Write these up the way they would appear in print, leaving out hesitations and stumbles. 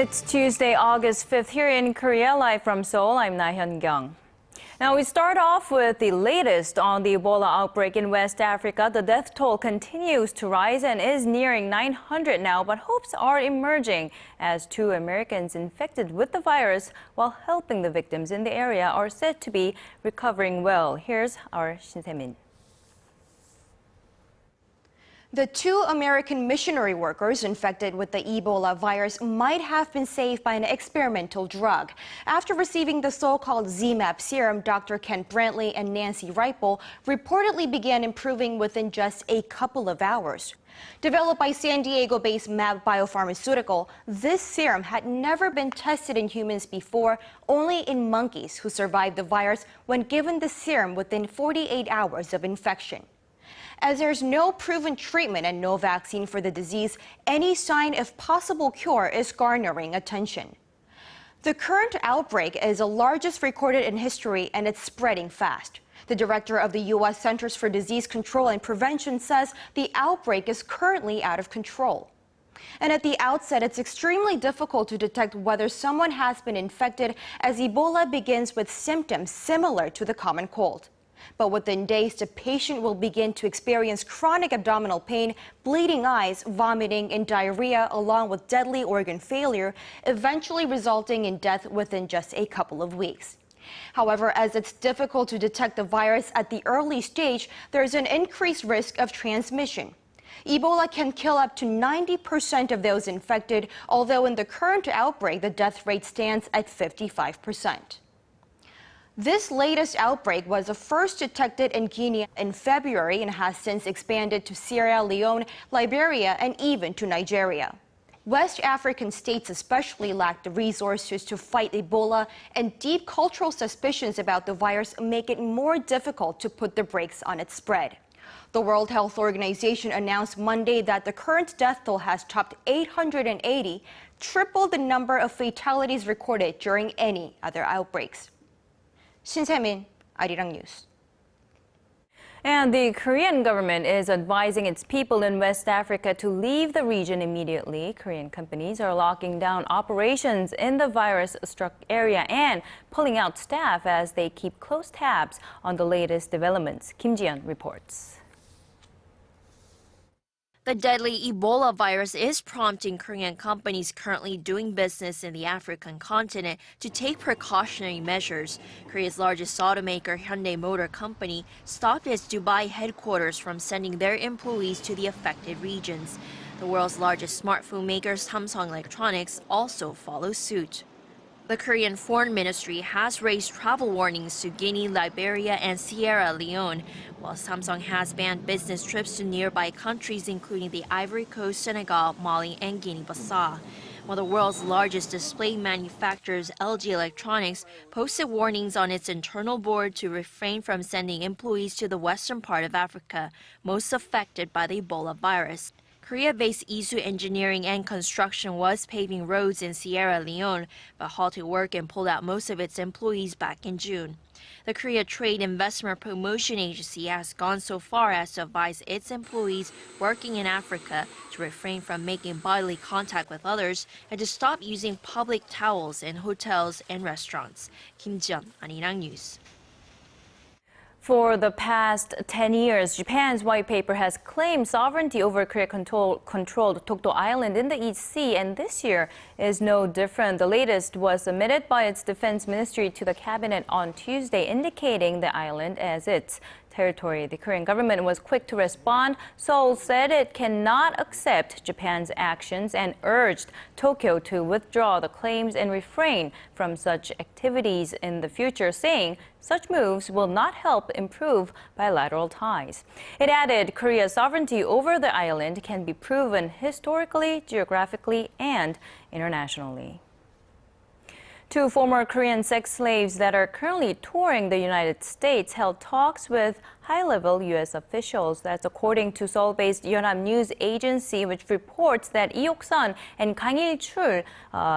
It's Tuesday, August 5th here in Korea, live from Seoul. I'm Na-hyun-kyung. Now we start off with the latest on the Ebola outbreak in West Africa. The death toll continues to rise and is nearing 900 now, but hopes are emerging as 2 Americans infected with the virus while helping the victims in the area are said to be recovering well. Here's our Shin Se-min. The 2 American missionary workers infected with the Ebola virus might have been saved by an experimental drug. After receiving the so-called ZMapp serum, Dr. Ken Brantly and Nancy Writebol reportedly began improving within just a couple of hours. Developed by San Diego-based Mapp Biopharmaceutical, this serum had never been tested in humans before, only in monkeys who survived the virus when given the serum within 48 hours of infection. As there's no proven treatment and no vaccine for the disease, any sign of possible cure is garnering attention. The current outbreak is the largest recorded in history, and it's spreading fast. The director of the U.S. Centers for Disease Control and Prevention says the outbreak is currently out of control. And at the outset, it's extremely difficult to detect whether someone has been infected, as Ebola begins with symptoms similar to the common cold. But within days, the patient will begin to experience chronic abdominal pain, bleeding eyes, vomiting, and diarrhea, along with deadly organ failure, eventually resulting in death within just a couple of weeks. However, as it's difficult to detect the virus at the early stage, there's an increased risk of transmission. Ebola can kill up to 90% of those infected, although in the current outbreak, the death rate stands at 55%. This latest outbreak was the first detected in Guinea in February and has since expanded to Sierra Leone, Liberia, and even to Nigeria. West African states especially lack the resources to fight Ebola, and deep cultural suspicions about the virus make it more difficult to put the brakes on its spread. The World Health Organization announced Monday that the current death toll has topped 880, triple the number of fatalities recorded during any other outbreaks. Shin Se-min, ARIRANG News. And the Korean government is advising its people in West Africa to leave the region immediately. Korean companies are locking down operations in the virus-struck area and pulling out staff as they keep close tabs on the latest developments. Kim Ji-yeon reports. The deadly Ebola virus is prompting Korean companies currently doing business in the African continent to take precautionary measures. Korea's largest automaker, Hyundai Motor Company, stopped its Dubai headquarters from sending their employees to the affected regions. The world's largest smartphone maker, Samsung Electronics, also follows suit. The Korean Foreign Ministry has raised travel warnings to Guinea, Liberia, and Sierra Leone, while Samsung has banned business trips to nearby countries including the Ivory Coast, Senegal, Mali, and Guinea-Bissau. While the world's largest display manufacturer, LG Electronics, posted warnings on its internal board to refrain from sending employees to the western part of Africa, most affected by the Ebola virus. Korea-based Isu Engineering and Construction was paving roads in Sierra Leone, but halted work and pulled out most of its employees back in June. The Korea Trade Investment Promotion Agency has gone so far as to advise its employees working in Africa to refrain from making bodily contact with others and to stop using public towels in hotels and restaurants. Kim Ji-yeon, ARIRANG News. For the past 10 years, Japan's white paper has claimed sovereignty over Korea-controlled Tokto Island in the East Sea, and this year is no different. The latest was submitted by its defense ministry to the cabinet on Tuesday, indicating the island as its territory. The Korean government was quick to respond. Seoul said it cannot accept Japan's actions and urged Tokyo to withdraw the claims and refrain from such activities in the future, saying such moves will not help improve bilateral ties. It added Korea's sovereignty over the island can be proven historically, geographically, and internationally. 2 former Korean sex slaves that are currently touring the United States held talks with high-level U.S. officials. That's according to Seoul-based Yonhap News Agency, which reports that Lee Ok-sun and Kang Il-chul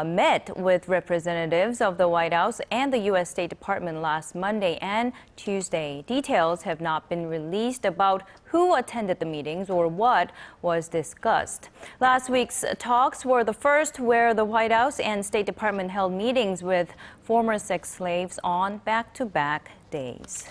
met with representatives of the White House and the U.S. State Department last Monday and Tuesday. Details have not been released about who attended the meetings or what was discussed. Last week's talks were the first where the White House and State Department held meetings with former sex slaves on back-to-back days.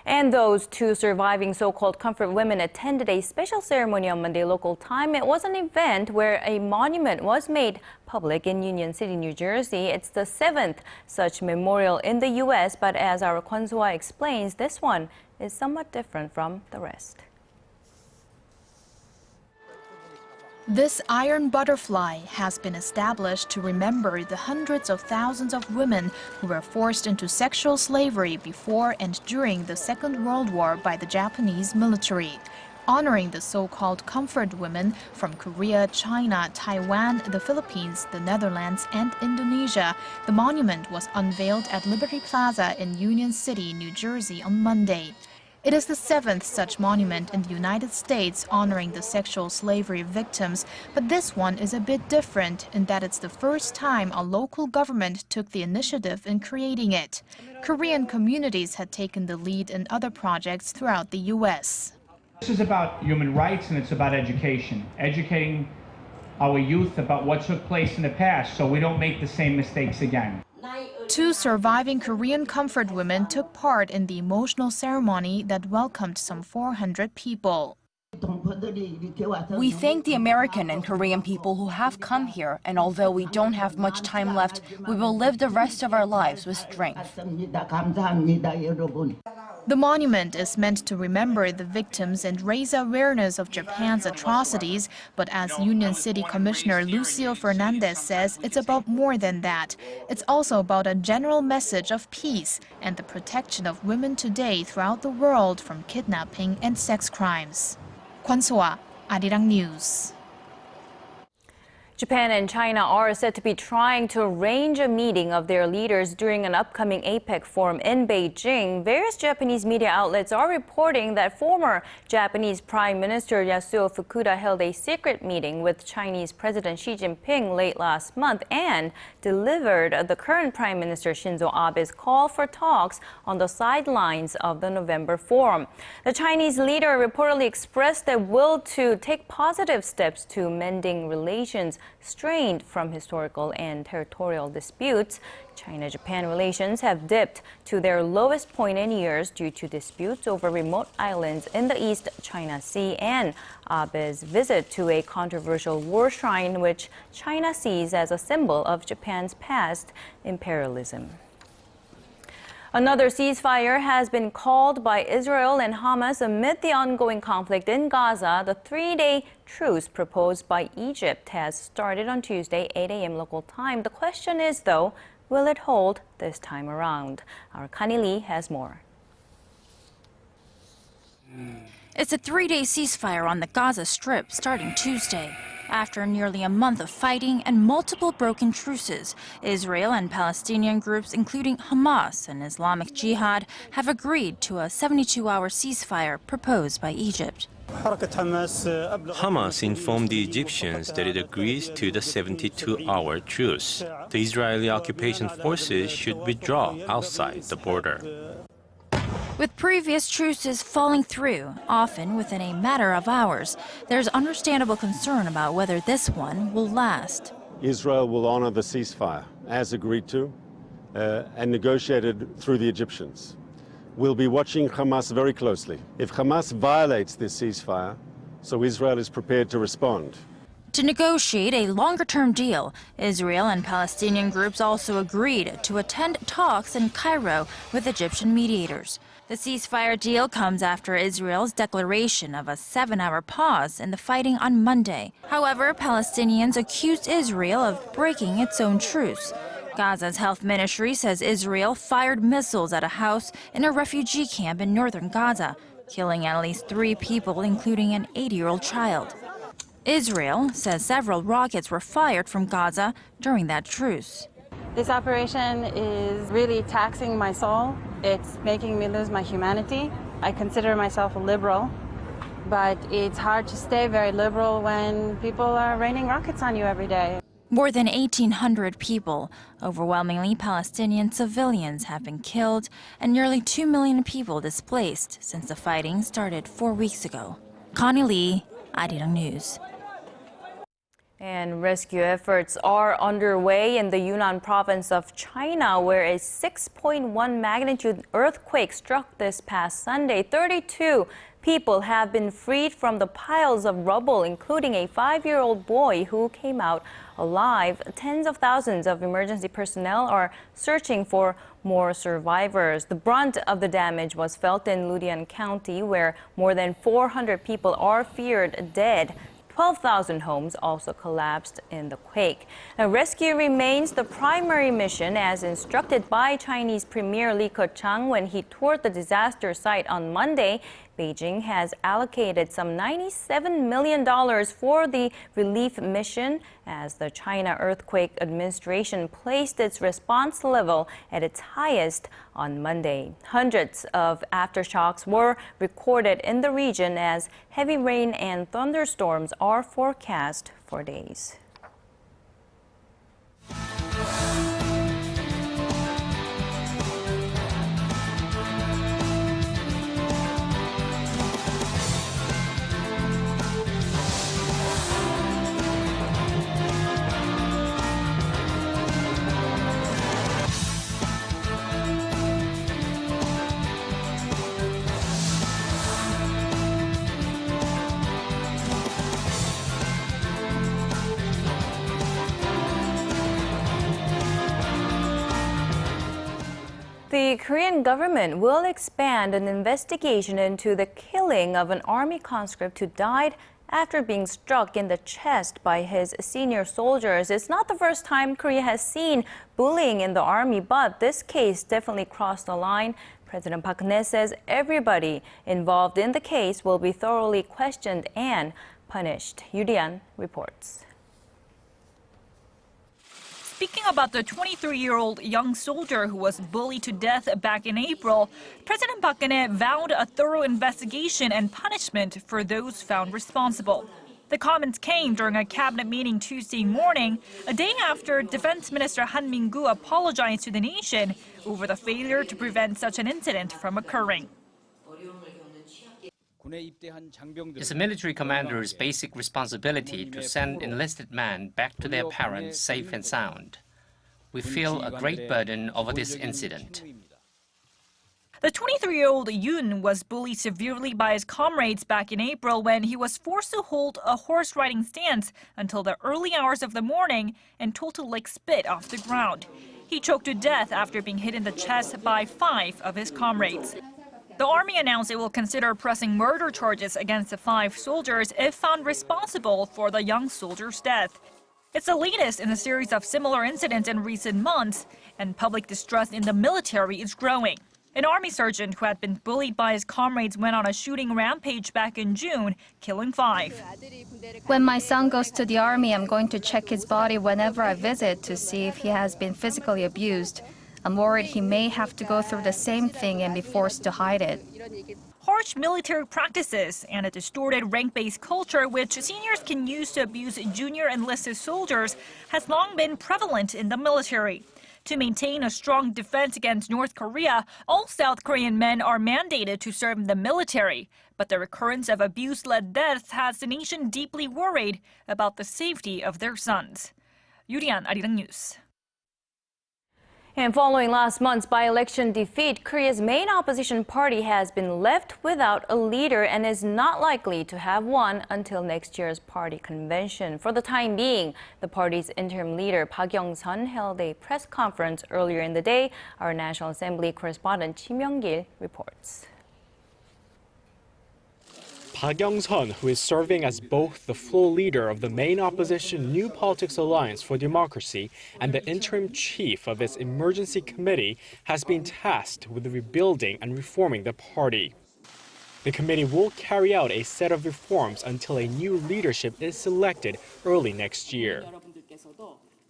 And those two surviving so-called comfort women attended a special ceremony on Monday local time. It was an event where a monument was made public in Union City, New Jersey. It's the 7th such memorial in the U.S., but as our Kwon So-ah explains, this one is somewhat different from the rest. This iron butterfly has been established to remember the hundreds of thousands of women who were forced into sexual slavery before and during the Second World War by the Japanese military. Honoring the so-called comfort women from Korea, China, Taiwan, the Philippines, the Netherlands, and Indonesia, the monument was unveiled at Liberty Plaza in Union City, New Jersey on Monday. It is the 7th such monument in the United States honoring the sexual slavery victims, but this one is a bit different in that it's the first time a local government took the initiative in creating it. Korean communities had taken the lead in other projects throughout the U.S. This is about human rights and it's about education. Educating our youth about what took place in the past so we don't make the same mistakes again. Two surviving Korean comfort women took part in the emotional ceremony that welcomed some 400 people. We thank the American and Korean people who have come here, and although we don't have much time left, we will live the rest of our lives with strength. The monument is meant to remember the victims and raise awareness of Japan's atrocities, but as Union City Commissioner Lucio Fernandez says, it's about more than that. It's also about a general message of peace and the protection of women today throughout the world from kidnapping and sex crimes. Kwon So-ah, ARIRANG News. Japan and China are said to be trying to arrange a meeting of their leaders during an upcoming Apec forum in Beijing. Various Japanese media outlets are reporting that former Japanese Prime Minister Yasuo Fukuda held a secret meeting with Chinese President Xi Jinping late last month and delivered the current Prime Minister Shinzo Abe's call for talks on the sidelines of the November forum. The Chinese leader reportedly expressed their will to take positive steps to mending relations strained from historical and territorial disputes. China-Japan relations have dipped to their lowest point in years due to disputes over remote islands in the East China Sea and Abe's visit to a controversial war shrine which China sees as a symbol of Japan's past imperialism. Another ceasefire has been called by Israel and Hamas amid the ongoing conflict in Gaza. The 3-day truce proposed by Egypt has started on Tuesday, 8 a.m. local time. The question is, though, will it hold this time around? Our Kani Lee has more. It's a 3-day ceasefire on the Gaza Strip starting Tuesday. After nearly a month of fighting and multiple broken truces, Israel and Palestinian groups, including Hamas and Islamic Jihad, have agreed to a 72-hour ceasefire proposed by Egypt. Hamas informed the Egyptians that it agrees to the 72-hour truce. The Israeli occupation forces should withdraw outside the border. With previous truces falling through, often within a matter of hours, there's understandable concern about whether this one will last. Israel will honor the ceasefire, as agreed to, and negotiated through the Egyptians. We'll be watching Hamas very closely. If Hamas violates this ceasefire, so Israel is prepared to respond. To negotiate a longer-term deal, Israel and Palestinian groups also agreed to attend talks in Cairo with Egyptian mediators. The ceasefire deal comes after Israel's declaration of a 7-hour pause in the fighting on Monday. However, Palestinians accused Israel of breaking its own truce. Gaza's health ministry says Israel fired missiles at a house in a refugee camp in northern Gaza, killing at least 3 people, including an 80-year-old child. Israel says several rockets were fired from Gaza during that truce. This operation is really taxing my soul. It's making me lose my humanity. I consider myself a liberal, but it's hard to stay very liberal when people are raining rockets on you every day. More than 1,800 people, overwhelmingly Palestinian civilians, have been killed and nearly 2 million people displaced since the fighting started 4 weeks ago. Connie Lee, ARIRANG News. And rescue efforts are underway in the Yunnan province of China, where a 6.1 magnitude earthquake struck this past Sunday. 32 people have been freed from the piles of rubble, including a 5-year-old boy who came out alive. Tens of thousands of emergency personnel are searching for more survivors. The brunt of the damage was felt in Ludian County, where more than 400 people are feared dead. 12,000 homes also collapsed in the quake. Now, rescue remains the primary mission, as instructed by Chinese Premier Li Keqiang when he toured the disaster site on Monday. Beijing has allocated some $97 million for the relief mission, as the China Earthquake Administration placed its response level at its highest on Monday. Hundreds of aftershocks were recorded in the region, as heavy rain and thunderstorms are forecast for days. The Korean government will expand an investigation into the killing of an army conscript who died after being struck in the chest by his senior soldiers. It's not the first time Korea has seen bullying in the army, but this case definitely crossed the line. President Park Geun-hye says everybody involved in the case will be thoroughly questioned and punished. Yoo Li-an reports. Speaking about the 23-year-old young soldier who was bullied to death back in April, President Park Geun-hye vowed a thorough investigation and punishment for those found responsible. The comments came during a cabinet meeting Tuesday morning, a day after Defense Minister Han Min-gu apologized to the nation over the failure to prevent such an incident from occurring. It's a military commander's basic responsibility to send enlisted men back to their parents safe and sound. We feel a great burden over this incident. The 23-year-old Yoon was bullied severely by his comrades back in April when he was forced to hold a horse-riding stance until the early hours of the morning and told to lick spit off the ground. He choked to death after being hit in the chest by 5 of his comrades. The army announced it will consider pressing murder charges against the 5 soldiers if found responsible for the young soldier's death. It's the latest in a series of similar incidents in recent months, and public distrust in the military is growing. An army sergeant who had been bullied by his comrades went on a shooting rampage back in June, killing 5. When my son goes to the army, I'm going to check his body whenever I visit to see if he has been physically abused. I'm worried he may have to go through the same thing and be forced to hide it. Harsh military practices and a distorted rank-based culture which seniors can use to abuse junior enlisted soldiers has long been prevalent in the military. To maintain a strong defense against North Korea, all South Korean men are mandated to serve in the military. But the recurrence of abuse-led deaths has the nation deeply worried about the safety of their sons. Yoo Li-an, ARIRANG News. And following last month's by-election defeat, Korea's main opposition party has been left without a leader and is not likely to have one until next year's party convention. For the time being, the party's interim leader Park Young-sun held a press conference earlier in the day. Our National Assembly correspondent Kim Young-gil reports. Park Young-sun, who is serving as both the full leader of the main opposition New Politics Alliance for Democracy and the interim chief of its emergency committee, has been tasked with rebuilding and reforming the party. The committee will carry out a set of reforms until a new leadership is selected early next year.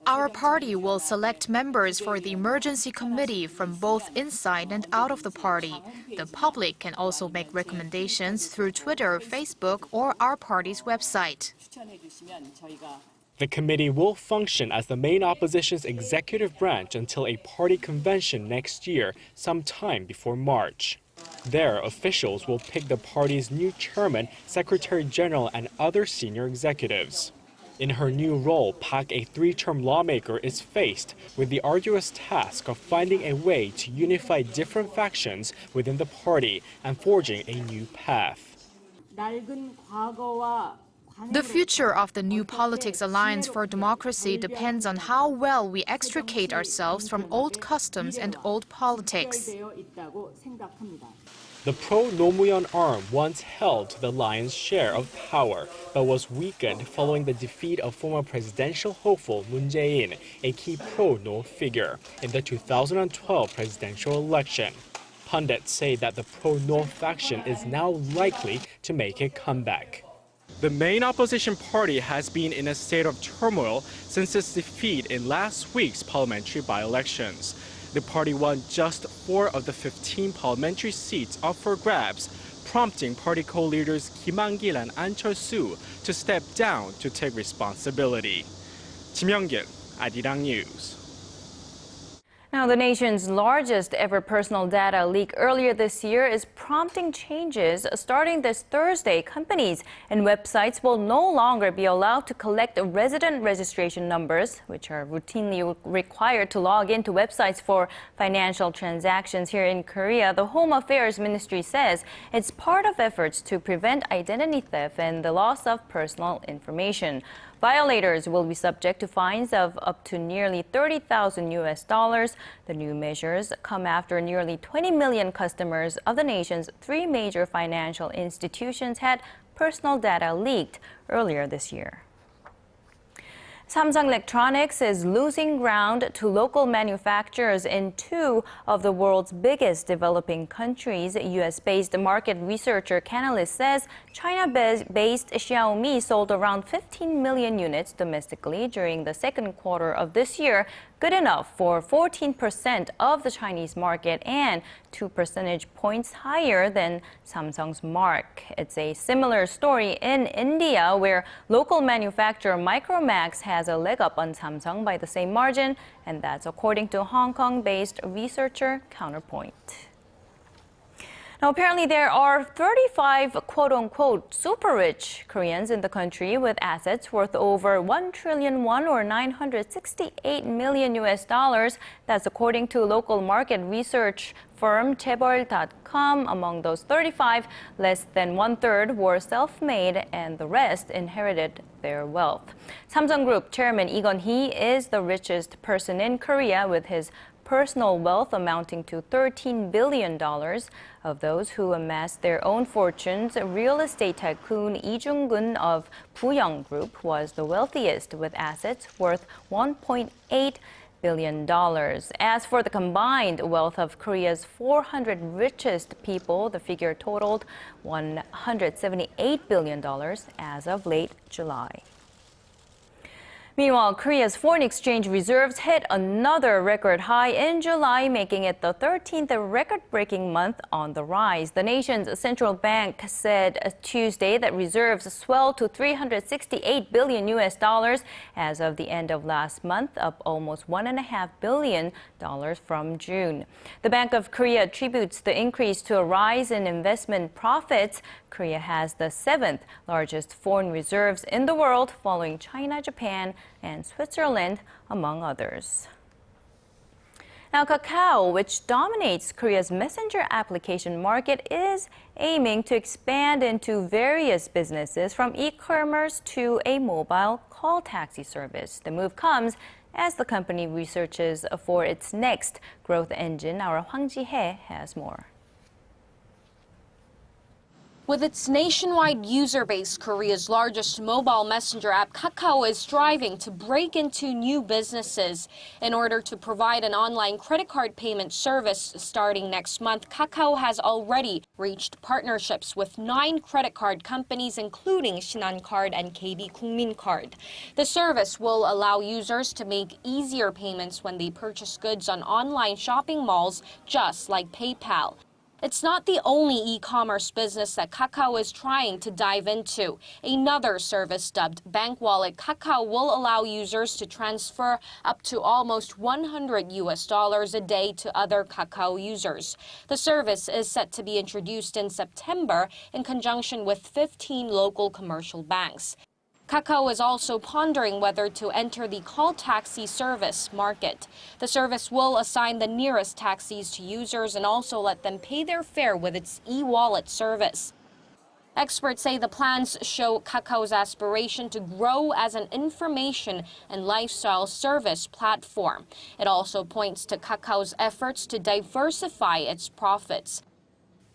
Our party will select members for the emergency committee from both inside and out of the party. The public can also make recommendations through Twitter, Facebook, or our party's website. The committee will function as the main opposition's executive branch until a party convention next year, sometime before March. There, officials will pick the party's new chairman, secretary general, and other senior executives. In her new role, Park, a three-term lawmaker, is faced with the arduous task of finding a way to unify different factions within the party and forging a new path. The future of the New Politics Alliance for Democracy depends on how well we extricate ourselves from old customs and old politics. The pro-Nomuyon arm once held the lion's share of power, but was weakened following the defeat of former presidential hopeful Moon Jae-in, a key pro-North figure, in the 2012 presidential election. Pundits say that the pro-North faction is now likely to make a comeback. The main opposition party has been in a state of turmoil since its defeat in last week's parliamentary by-elections. The party won just 4 of the 15 parliamentary seats up for grabs, prompting party co-leaders Kim Han-gil and An Chol-soo to step down to take responsibility. Kim Young-gil, ARIRANG News. Now, the nation's largest ever personal data leak earlier this year is prompting changes. Starting this Thursday, companies and websites will no longer be allowed to collect resident registration numbers, which are routinely required to log into websites for financial transactions here in Korea. The Home Affairs Ministry says it's part of efforts to prevent identity theft and the loss of personal information. Violators will be subject to fines of up to nearly $30,000. The new measures come after nearly 20 million customers of the nation's 3 major financial institutions had personal data leaked earlier this year. Samsung Electronics is losing ground to local manufacturers in 2 of the world's biggest developing countries. U.S.-based market researcher Canalys says China-based Xiaomi sold around 15 million units domestically during the second quarter of this year, good enough for 14% of the Chinese market and 2 percentage points higher than Samsung's mark. It's a similar story in India, where local manufacturer Micromax has a leg up on Samsung by the same margin, and that's according to Hong Kong-based researcher Counterpoint. Now, apparently there are 35 quote-unquote super-rich Koreans in the country with assets worth over 1 trillion won or $968 million. That's according to local market research firm Chaebol.com. Among those 35, less than 1/3 were self-made and the rest inherited their wealth. Samsung Group Chairman Lee Gun-hee is the richest person in Korea, with his personal wealth amounting to $13 billion. Of those who amassed their own fortunes, real estate tycoon Lee Jung-gun of Buyong Group was the wealthiest, with assets worth $1.8 billion. As for the combined wealth of Korea's 400 richest people, the figure totaled $178 billion as of late July. Meanwhile, Korea's foreign exchange reserves hit another record high in July, making it the 13th record-breaking month on the rise. The nation's central bank said Tuesday that reserves swelled to $368 billion as of the end of last month, up almost $1.5 billion from June. The Bank of Korea attributes the increase to a rise in investment profits. Korea has the 7th largest foreign reserves in the world, following China, Japan, and Switzerland, among others. Now, Kakao, which dominates Korea's messenger application market, is aiming to expand into various businesses, from e-commerce to a mobile call taxi service. The move comes as the company researches for its next growth engine. Our Hwang Ji-hye has more. With its nationwide user base, Korea's largest mobile messenger app, Kakao, is striving to break into new businesses. In order to provide an online credit card payment service starting next month, Kakao has already reached partnerships with 9 credit card companies, including Shinhan Card and KB Kookmin Card. The service will allow users to make easier payments when they purchase goods on online shopping malls, just like PayPal. It's not the only e-commerce business that Kakao is trying to dive into. Another service dubbed Bank Wallet Kakao will allow users to transfer up to almost $100 a day to other Kakao users. The service is set to be introduced in September in conjunction with 15 local commercial banks. Kakao is also pondering whether to enter the call taxi service market. The service will assign the nearest taxis to users and also let them pay their fare with its e-wallet service. Experts say the plans show Kakao's aspiration to grow as an information and lifestyle service platform. It also points to Kakao's efforts to diversify its profits.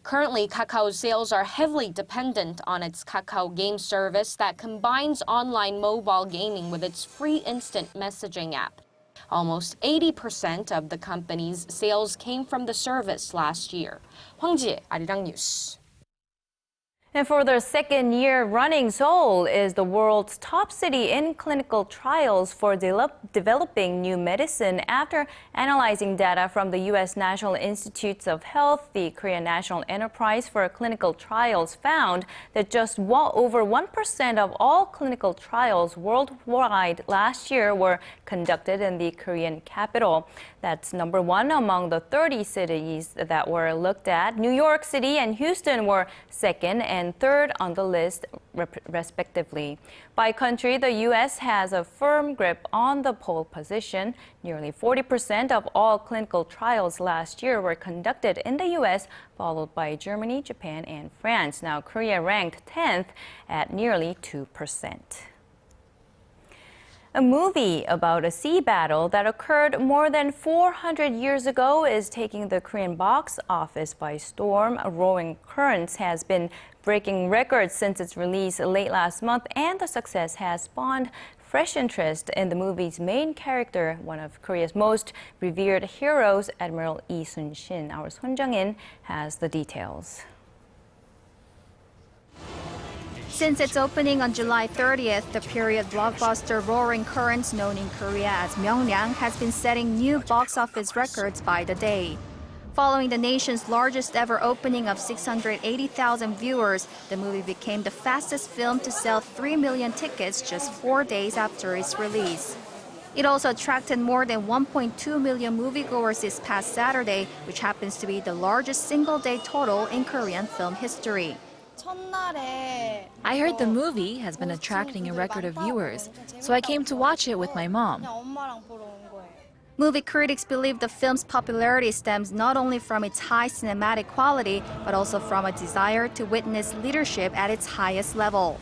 Currently, Kakao's sales are heavily dependent on its Kakao game service that combines online mobile gaming with its free instant messaging app. Almost 80% of the company's sales came from the service last year. Hwang Ji-hye, ARIRANG News. And for the second year running, Seoul is the world's top city in clinical trials for developing new medicine. After analyzing data from the U.S. National Institutes of Health, the Korean National Enterprise for Clinical Trials found that just over 1% of all clinical trials worldwide last year were conducted in the Korean capital. That's number 1 among the 30 cities that were looked at. New York City and Houston were second and third on the list, respectively. By country, the U.S. has a firm grip on the pole position. Nearly 40% of all clinical trials last year were conducted in the U.S., followed by Germany, Japan, and France. Now, Korea ranked 10th at nearly 2%. A movie about a sea battle that occurred more than 400 years ago is taking the Korean box office by storm. Roaring Currents has been breaking records since its release late last month, and the success has spawned fresh interest in the movie's main character, one of Korea's most revered heroes, Admiral Lee Sun-shin. Our Son Jung-in has the details. Since its opening on July 30th, the period blockbuster Roaring Currents, known in Korea as Myeongnang, has been setting new box office records by the day. Following the nation's largest ever opening of 680,000 viewers, the movie became the fastest film to sell 3 million tickets just 4 days after its release. It also attracted more than 1.2 million moviegoers this past Saturday, which happens to be the largest single-day total in Korean film history. I heard the movie has been attracting a record of viewers, so I came to watch it with my mom. Movie critics believe the film's popularity stems not only from its high cinematic quality, but also from a desire to witness leadership at its highest level.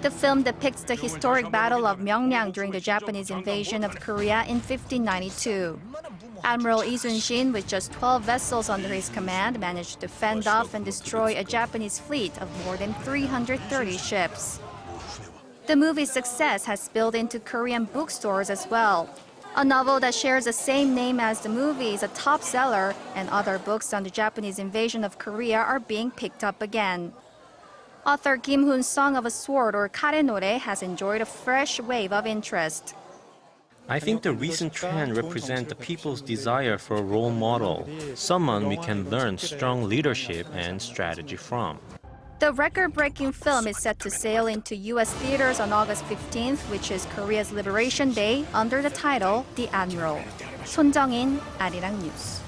The film depicts the historic Battle of Myeongnang during the Japanese invasion of Korea in 1592. Admiral Lee Sun-shin, with just 12 vessels under his command, managed to fend off and destroy a Japanese fleet of more than 330 ships. The movie's success has spilled into Korean bookstores as well. A novel that shares the same name as the movie is a top seller, and other books on the Japanese invasion of Korea are being picked up again. Author Kim Hoon's Song of a Sword, or Karenore, has enjoyed a fresh wave of interest. I think the recent trend represents the people's desire for a role model, someone we can learn strong leadership and strategy from. The record-breaking film is set to sail into U.S. theaters on August 15th, which is Korea's Liberation Day, under the title The Admiral. Son Jung-in, ARIRANG News.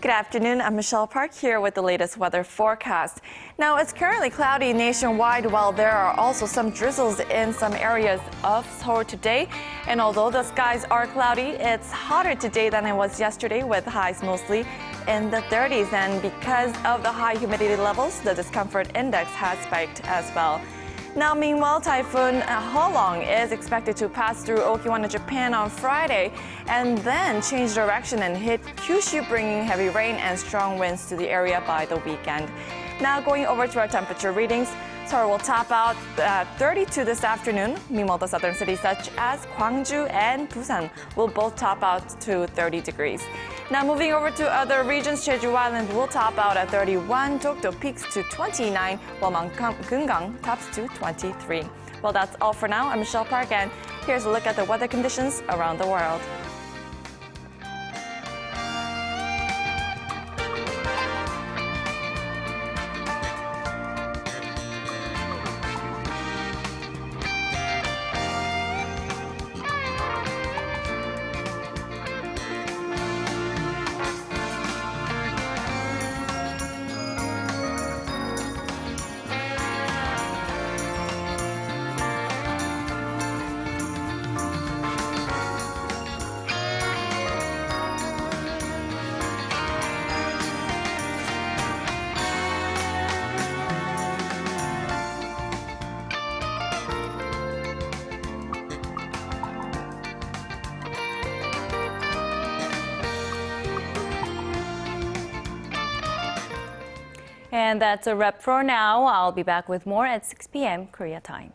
Good afternoon. I'm Michelle Park here with the latest weather forecast. Now, it's currently cloudy nationwide, while there are also some drizzles in some areas of Seoul today. And although the skies are cloudy, it's hotter today than it was yesterday, with highs mostly in the 30s. And because of the high humidity levels, the discomfort index has spiked as well. Now, meanwhile, Typhoon Holong is expected to pass through Okinawa, Japan on Friday and then change direction and hit Kyushu, bringing heavy rain and strong winds to the area by the weekend. Now, going over to our temperature readings, Seoul will top out at 32 this afternoon. Meanwhile, the southern cities such as Gwangju and Busan will both top out to 30 degrees. Now, moving over to other regions, Jeju Island will top out at 31, Tokto peaks to 29, while Gyeongang tops to 23. Well, that's all for now. I'm Michelle Park, and here's a look at the weather conditions around the world. And that's a wrap for now. I'll be back with more at 6 p.m. Korea time.